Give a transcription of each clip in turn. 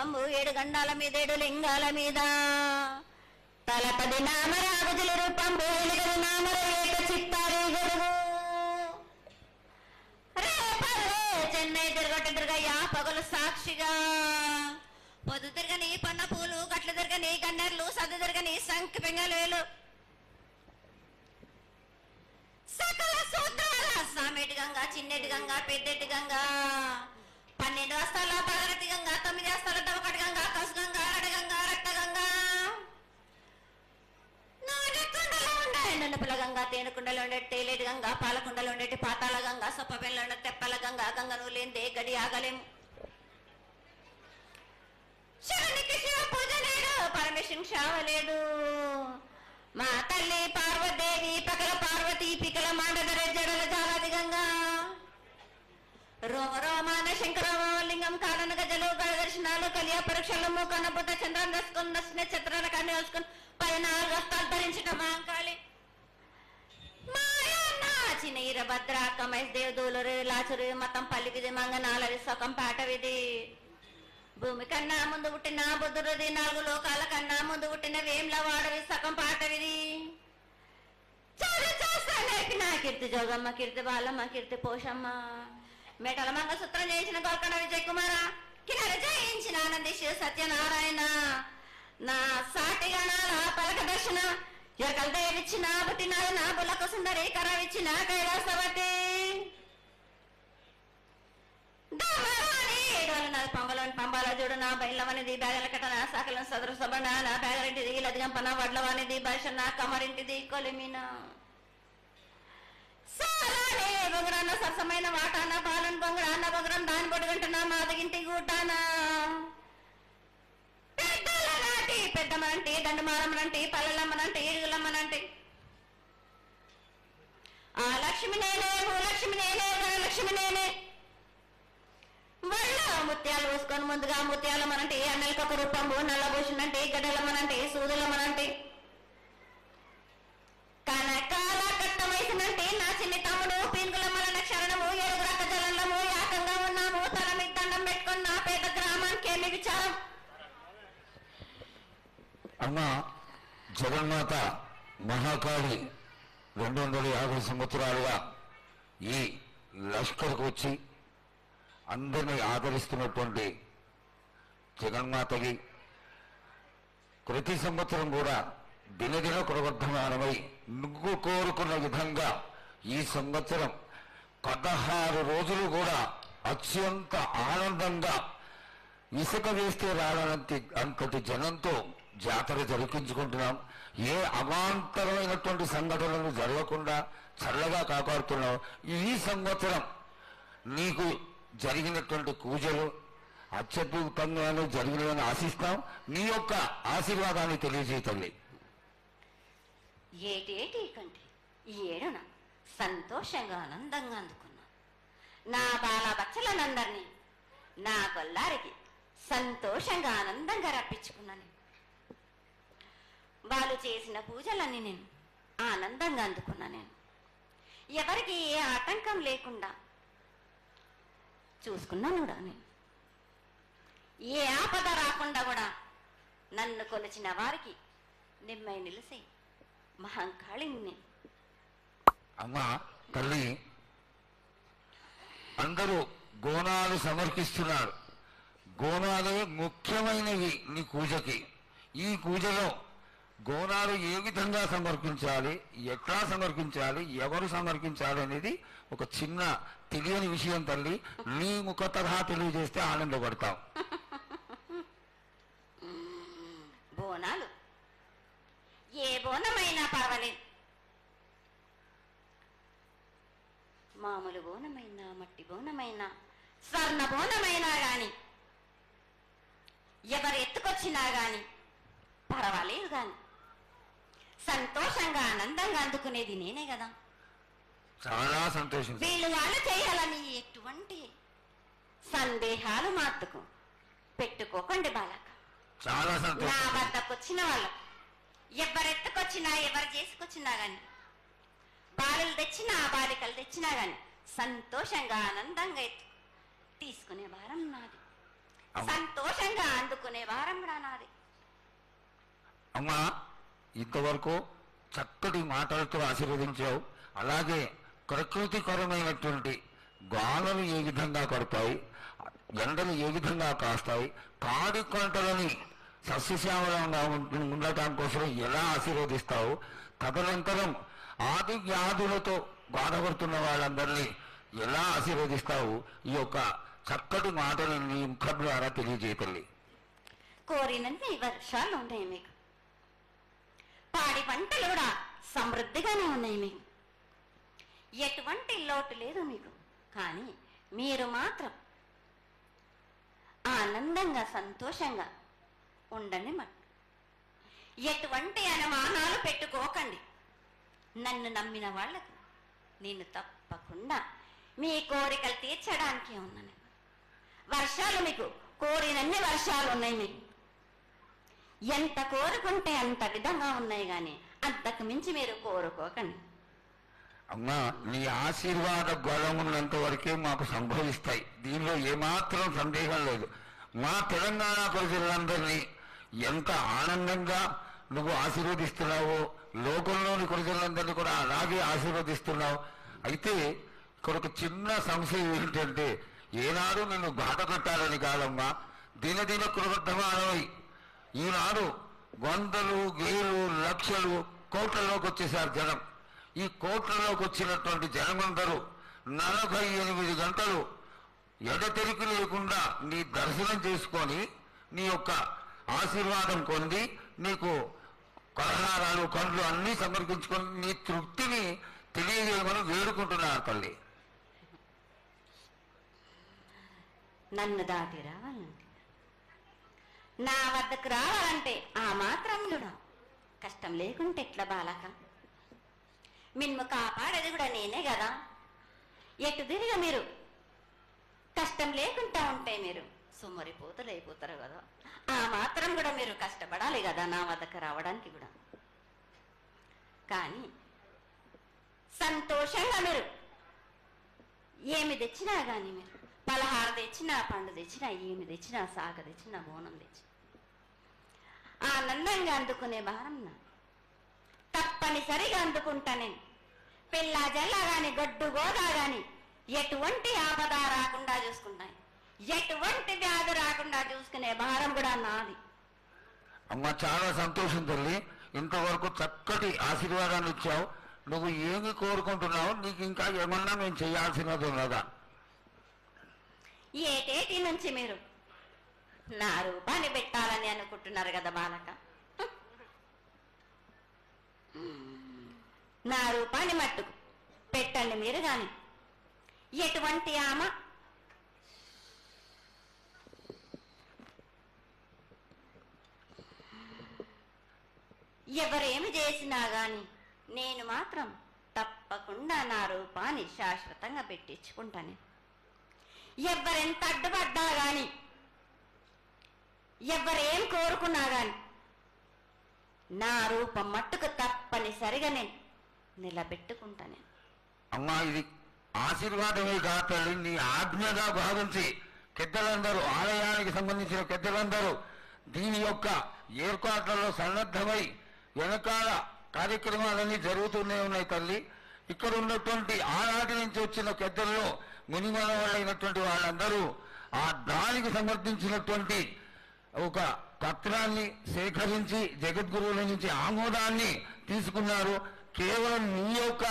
రూపంబు 7 గండాల మీద 7 లింగాల మీద తలపది నామరాజుల రూపంబు 8 నామర ఏక చిత్తారి గొడుగు రేపల్లే చెన్నై తిరగయ్యా పగలు సాక్షిగా పొద్దు తిరగని పన్న పూలు గట్లు తిరగని గన్నెర్లు సద్దు తిరగని సంఖ్య పెంగలేలు సకల సూత్రాల సామెటి గంగా చిన్నెటి గంగా పెద్దెటి గంగా 12 వస్తాల పగరటి గంగా 9 వస్తాల దవకటి గంగా కసు గంగా అడగంగా రక్త గంగా నాగకుండలో ఉండే నలుపుల గంగా తేనుకుండలో ఉండే తేలేటి గంగా పాలకుండలో ఉండేటి పాతాల గంగా సొప్పబెల్లో ఉండే తెప్పల గంగా గంగను లేందే గడి ఆగలేము శివునికి శివ పూజ లేడు పరమేశ్వరుని శావలేదు మా తల్లి పార్వదేవి పకల పార్వతి పికల మాండదర జడల జాలాది గంగా రోమ రోమాన శంకరలింగం కాడన గజలు దర్శనాలు కలియ పరీక్షలు మూకన బుద్ధ చంద్రం దసుకుని నక్షత్రాల కన్ను వేసుకుని 14 వస్తాలు ధరించిన మాంకాళి మాయన్న చిన్న భద్ర కమేష్ దేవదూలరు లాచురు మతం పల్లికిది మంగనాలది సొకం పాటవిది భూమి కన్నా ముందు పుట్టిన బుద్ధుడిది 4 లోకాల కన్నా ముందు పుట్టిన వేంల వాడవి సగం పాటవిది నా కీర్తి జోగమ్మ కీర్తి బాలమ్మ కీర్తి పోషమ్మ మేటల మంగసూత్రం చేయించిన గోల్కొండ విజయ్ కుమార కిన్నెర జయించిన ఆనంది శివ సత్యనారాయణ నా సాటి గణాల పలక దర్శన ఎరకల దేవిచ్చిన పుట్టినాడు నా బులకు సుందరి కరవిచ్చిన కైలాసవతి పంబలో చూడు నా బయలవనిది బ్యాగల కటన సాకలం సదరు సబన నా బ్యాగరింటిది లదిగంపన వడ్లవానిది బర్షన కమరింటిది కొలిమిన బొంగరాన్న సరసమైన వాటాన బాలన్ బొంగరాన్న బొంగరం దాని పొడుగంటున్నా మాదగింటి గూటానా పెద్దల నాటి పెద్దమనంటి దండమారమ్మనంటి పల్లెలమ్మనంటి ఇరుగులమ్మనంటి ఆ లక్ష్మి నేనే భూలక్ష్మి నేనే ధనలక్ష్మి నేనే వల్ల ముత్యాలు పోసుకొని ముందుగా ముత్యాలమ్మనంటే అన్నలకి ఒక రూపంబు నల్లభూషణంటే గడ్డలమ్మనంటే సూదులమ్మనంటే కనకాల కట్ట వయసునంటే నా చిన్ని తమ్ముడు పీనుగులమ్మల క్షరణము 7 రక జలంలము ఏకంగా ఉన్నాము తల మీద దండం పెట్టుకుని నా పేద గ్రామానికి ఏమి విచారం అమ్మ జగన్మాత మహాకాళి 250 సంవత్సరాలుగా ఈ లష్కర్కు వచ్చి అందరినీ ఆదరిస్తున్నటువంటి జగన్మాతకి ప్రతి సంవత్సరం కూడా దినదిన ప్రవర్ధమానమై నువ్వు కోరుకున్న విధంగా ఈ సంవత్సరం 16 రోజులు కూడా అత్యంత ఆనందంగా ఇసుక వేస్తే రానంత అంతటి జనంతో జాతర జరిపించుకుంటున్నాం. ఏ అవాంతరమైనటువంటి సంఘటనలు జరగకుండా చల్లగా కాపాడుతున్నాం. ఈ సంవత్సరం నీకు జరిగినటువంటి పూజలు అత్యద్భుతంగానే జరిగినని ఆశిస్తాం. నీ యొక్క ఆశీర్వాదాన్ని తెలియజేయతల్లి. ఏటేటి కంటే ఈ ఏడున సంతోషంగా ఆనందంగా అందుకున్నా నా బాల బచ్చలనందరినీ నా గొల్లారికి సంతోషంగా ఆనందంగా రప్పించుకున్నాను. వాళ్ళు చేసిన పూజలన్నీ నేను ఆనందంగా అందుకున్నా. నేను ఎవరికి ఏ ఆటంకం లేకుండా చూసుకున్నాను కూడా. నేను ఏ ఆపద రాకుండా కూడా నన్ను కొలిచిన వారికి నిమ్మై నిలిసి మహంకాళిని. అమ్మా తల్లి, అందరూ గోనాలు సమర్పిస్తున్నారు. గోనాలు ముఖ్యమైనవి నీ పూజకి. ఈ పూజలో గోనాలు ఏ విధంగా సమర్పించాలి, ఎట్లా సమర్పించాలి, ఎవరు సమర్పించాలి అనేది ఒక చిన్న తెలియని విషయం తల్లి. నీ ముఖ తరహా తెలియజేస్తే ఆనందపడతాం. బోనాలు ఏ బోనమైనా పర్వాలేదు. మామూలు బోనమైనా మట్టి బోనమైనా స్వర్ణ బోనమైనా గాని ఎవరు ఎత్తుకొచ్చినా గాని పర్వాలేదు. గాని సంతోషంగా ఆనందంగా అందుకునేది నేనే కదా. చాలా సంతోషం. వీళ్ళు వాళ్ళు చేయాలని ఎటువంటి సందేహాలు మాత్రకు పెట్టుకోకండి బాలక. చాలా సంతోషం. నా వద్దకు వచ్చిన వాళ్ళు ఎవరెత్తుకొచ్చినా ఎవరు చేసుకొచ్చినా గాని బాలలు తెచ్చినా బాలికలు తెచ్చినా గాని సంతోషంగా ఆనందంగా తీసుకునే భారం నాది. సంతోషంగా అందుకునే వారం కూడా నాది. అమ్మా, ఇంతవరకు చక్కటి మాటలతో ఆశీర్వదించావు. అలాగే ప్రకృతికరమైనటువంటి గాలులు ఏ విధంగా పడతాయి, ఎండలు ఏ విధంగా కాస్తాయి, పాడి పంటలని సస్యశ్యామలంగా ఉండటం కోసం ఎలా ఆశీర్వదిస్తావు, తదనంతరం ఆది వ్యాధులతో బాధపడుతున్న వాళ్ళందరినీ ఎలా ఆశీర్వదిస్తావు, ఈ యొక్క చక్కటి మాటలు నీ ముఖం ద్వారా తెలియజేయతల్లి. కోరినన్ని వర్షాలు ఉన్నాయి మీకు, పాడి పంటలు కూడా సమృద్ధిగానే ఉన్నాయి మీకు, ఎటువంటి లోటు లేదు మీకు. కానీ మీరు మాత్రం ఆనందంగా సంతోషంగా ఉండండి. ఎటువంటి అనుమానాలు పెట్టుకోకండి. నన్ను నమ్మిన వాళ్లకు నేను తప్పకుండా మీ కోరికలు తీర్చడానికి ఉన్నాను. వర్షాలు మీకు కోరినన్ని వర్షాలు ఉన్నాయి మీకు, ఎంత కోరుకుంటే అంత విధంగా ఉన్నాయి. కానీ అంతకు మించి మీరు కోరుకోకండి. అమ్మా, నీ ఆశీర్వాద బలం ఉన్నంత వరకే మాకు సంభవిస్తాయి, దీనిలో ఏమాత్రం సందేహం లేదు. మా తెలంగాణ ప్రజలందరినీ ఎంత ఆనందంగా నువ్వు ఆశీర్వదిస్తున్నావో, లోకంలోని ప్రజలందరినీ కూడా అలాగే ఆశీర్వదిస్తున్నావు. అయితే ఇక్కడ ఒక చిన్న సంశయం ఏంటంటే, ఏనాడు నిన్ను బాధ పెట్టాలని కాదమ్మా, దినదిన కృతమానమై ఈనాడు వందలు వేలు లక్షలు కోట్లలోకి వచ్చేసారు జనం. ఈ కోట్లలోకి వచ్చినటువంటి జనమందరూ 48 గంటలు ఎడతెరికి లేకుండా నీ దర్శనం చేసుకొని నీ యొక్క ఆశీర్వాదం పొంది నీకు కలహారాలు కండ్లు అన్నీ సమర్పించుకొని నీ తృప్తిని తెలియజేయమని వేడుకుంటున్నారు తల్లి. నన్ను దాటి రావాలంటే, నా వద్దకు రావాలంటే ఆ మాత్రం కూడా కష్టం లేకుంటే ఎట్లా బాలక? మిన్ను కాపాడేది కూడా నేనే కదా. ఎటు తిరిగి మీరు కష్టం లేకుండా ఉంటే మీరు సుమ్మరిపోతలైపోతారు కదా. ఆ మాత్రం కూడా మీరు కష్టపడాలి కదా నా వద్దకు రావడానికి కూడా. కానీ సంతోషంగా మీరు ఏమి తెచ్చినా కానీ, మీరు పలహారం తెచ్చినా, పండు తెచ్చినా, ఏమి తెచ్చినా, సాగ తెచ్చినా, బోనం తెచ్చి ఆనందంగా అందుకునే భారం నా తప్పనిసరిగా అందుకుంటా నేను. పిల్ల జల్ల గాని, గొడ్డు గోదా గాని ఎటువంటి ఆపద రాకుండా చూసుకుంటాను, ఎటువంటి వ్యాధి రాకుండా చూసుకునే భారం కూడా నాది. అమ్మ, చాలా సంతోషం తల్లి. ఇంతవరకు చక్కటి ఆశీర్వాదాన్ని ఇచ్చావు. నువ్వు ఏమి కోరుకుంటున్నావు? నీకు ఇంకా ఏమన్నా మేము చేయాల్సినది ఉన్నదా? ఏటేటి నుంచి మీరు నా రూపాన్ని పెట్టాలని అనుకుంటున్నారు కదా బాలక. నా రూపాన్ని మట్టుకు పెట్టండి మీరు. గాని ఎటువంటి ఆమె ఎవరేమి చేసినా గాని నేను మాత్రం తప్పకుండా నా రూపాన్ని శాశ్వతంగా పెట్టించుకుంటాను. ఎవరెంత అడ్డుపడ్డా గాని, ఎవరేం కోరుకున్నా గాని నా రూపం మట్టుకు తప్పనిసరిగా నేను నిలబెట్టుకుంటాను. అమ్మా, ఇది ఆశీర్వాదమే కాదు, నీ ఆజ్ఞగా భావించి పెద్దలందరూ, ఆలయానికి సంబంధించిన పెద్దలందరూ దీని యొక్క ఏర్పాట్లలో సన్నద్ధమై వెనకాల కార్యక్రమాలన్నీ జరుగుతూనే ఉన్నాయి తల్లి. ఇక్కడ ఉన్నటువంటి ఆనాటి నుంచి వచ్చిన పెద్దల్లో మునిమన వాళ్ళైనటువంటి వాళ్ళందరూ ఆ దానికి సమర్థించినటువంటి ఒక పత్రాన్ని సేకరించి జగద్గురువుల నుంచి ఆమోదాన్ని తీసుకున్నారు. కేవలం నీ యొక్క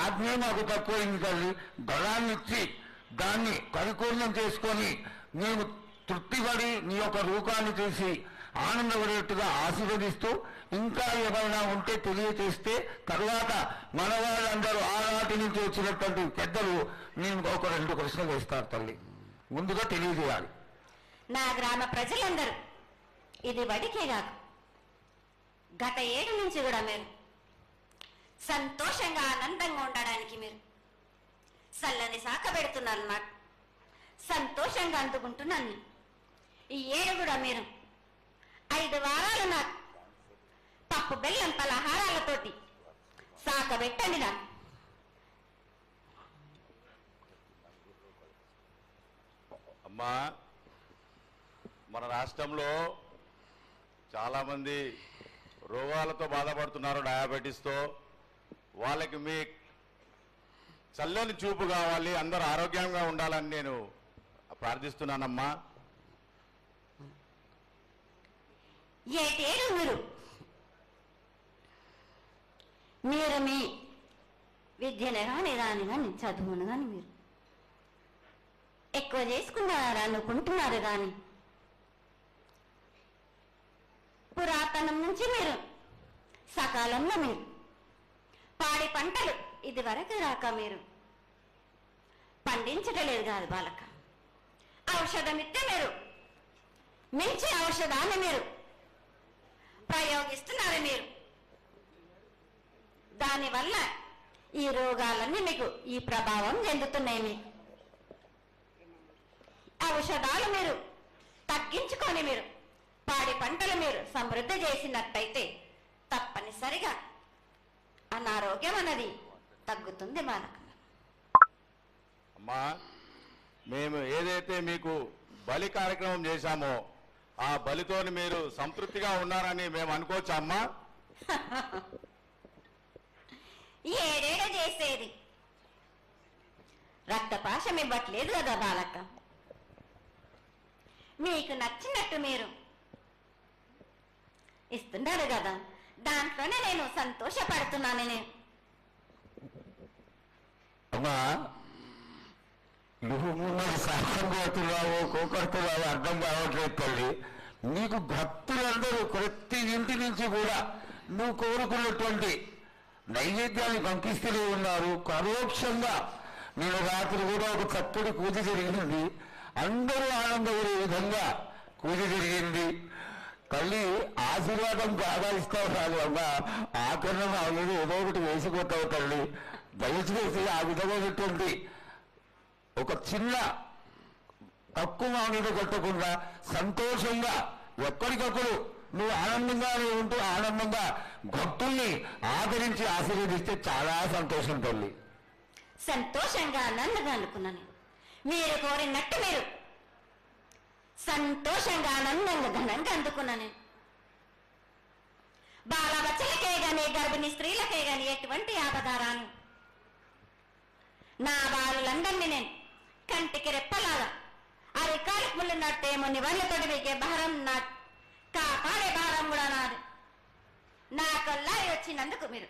ఆజ్ఞ మాకు తక్కువైంది తల్లి. బలాన్ని ఇచ్చి దాన్ని పరిపూర్ణం చేసుకొని మేము తృప్తిపడి నీ యొక్క రూపాన్ని చూసి ఆనందపడేట్టుగా ఆశీర్వదిస్తూ, ఇంకా ఏమైనా ఉంటే తెలియచేస్తే తర్వాత మన వాళ్ళందరూ ఆనాటి నుంచి వచ్చినటువంటి పెద్దలు నేను ఒక 2 ప్రశ్నలు వేస్తారు తల్లి. ముందుగా తెలియజేయాలి. నా గ్రామ ప్రజలందరూ ఇది వడికే కాదు, గత 7 నుంచి కూడా మీరు సంతోషంగా ఆనందంగా ఉండడానికి మీరు చల్లని సాక పెడుతున్నారు. నాకు సంతోషంగా అందుకుంటున్నాను. ఈ 7 కూడా మీరు 5 వారాలు నాకు పప్పు బెల్లం పలహారాలతోటి సాక పెట్టండి. నాకు అమ్మా, మన రాష్ట్రంలో చాలామంది రోగాలతో బాధపడుతున్నారు, డయాబెటీస్తో. వాళ్ళకి మీ చల్లని చూపు కావాలి, అందరూ ఆరోగ్యంగా ఉండాలని నేను ప్రార్థిస్తున్నానమ్మా. ఏటేడు మీరు మీ విద్యను కానీ దాని కానీ చదువును కానీ మీరు ఎక్కువ చేసుకున్నారా అనుకుంటున్నారు కానీ పురాతనం నుంచి మీరు సకాలంలో మీరు పాడి పంటలు ఇది వరకు రాక మీరు పండించటలేదు కాదు బాలక. ఔషధం ఇస్తే మీరు మించి ఔషధాన్ని మీరు ప్రయోగిస్తున్నారు. మీరు దానివల్ల ఈ రోగాలన్నీ మీకు ఈ ప్రభావం చెందుతున్నాయి. మీకు ఔషధాలు మీరు తగ్గించుకొని మీరు పాడి పంటలు మీరు సమృద్ధి చేసినట్టయితే తప్పనిసరిగా అనారోగ్యం అన్నది తగ్గుతుంది బాలక. అమ్మా, మేము ఏదైతే మీకు బలి కార్యక్రమం చేశామో ఆ బలితోని మీరు సంతృప్తిగా ఉన్నారని మేము అనుకోవచ్చా అమ్మా? ఏడేడ చేసేది రక్తపాశం ఇవ్వట్లేదు కదా బాలక. మీకు నచ్చినట్టు మీరు ఇస్తున్నారు కదా, దాంట్లోనే నేను సంతోషపడుతున్నాను. నేను అమ్మా, నువ్వు ముందు సాహసం కోరుతున్నావు కోకడుతున్నావు అర్థం కావట్లేదు తల్లి. నీకు భక్తులందరూ ప్రతి ఇంటి నుంచి కూడా నువ్వు కోరుకున్నటువంటి నైవేద్యాన్ని పంపిస్తూనే ఉన్నారు. పరోక్షంగా నేను రాత్రి కూడా ఒక చక్కటి పూజ జరిగింది, అందరూ ఆనందపడే విధంగా పూజ జరిగింది. తల్లి ఆశీర్వాదం బాగా ఇస్తావు కాదు అమ్మా, ఆకరణ అనేది ఏదో ఒకటి వేసిపోతావు తల్లి. దయచేసి ఆ విధమైనటువంటి ఒక చిన్న తక్కువ మామిడి కొట్టకుండా సంతోషంగా ఎప్పటికప్పుడు నువ్వు ఆనందంగానే ఉంటూ ఆనందంగా భక్తుల్ని ఆదరించి ఆశీర్వదిస్తే చాలా సంతోషం తల్లి. సంతోషంగా ఆనందంగా అనుకున్నాను. మీరు కోరినట్టు మీరు సంతోషంగా ఆనందంగా ఘనంగా అందుకున్నాను. బాలబచ్చలకే గాని గర్భిణీ స్త్రీలకే గాని ఎటువంటి ఆపదారాను నా బాలులందరినీ నేను కంటికి రెప్పలాగా అరికాలి ముళ్ళున్నట్టేమో నివళ్ళతోటి వీకే భారం నా కాపాడే భారం కూడా నాది. నా కల్లా వచ్చినందుకు మీరు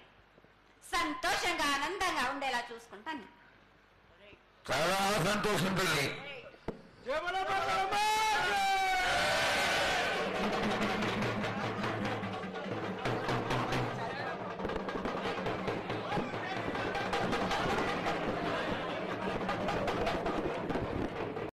సంతోషంగా ఆనందంగా ఉండేలా చూసుకుంటాను. చాలా సంతోషం తల్లి.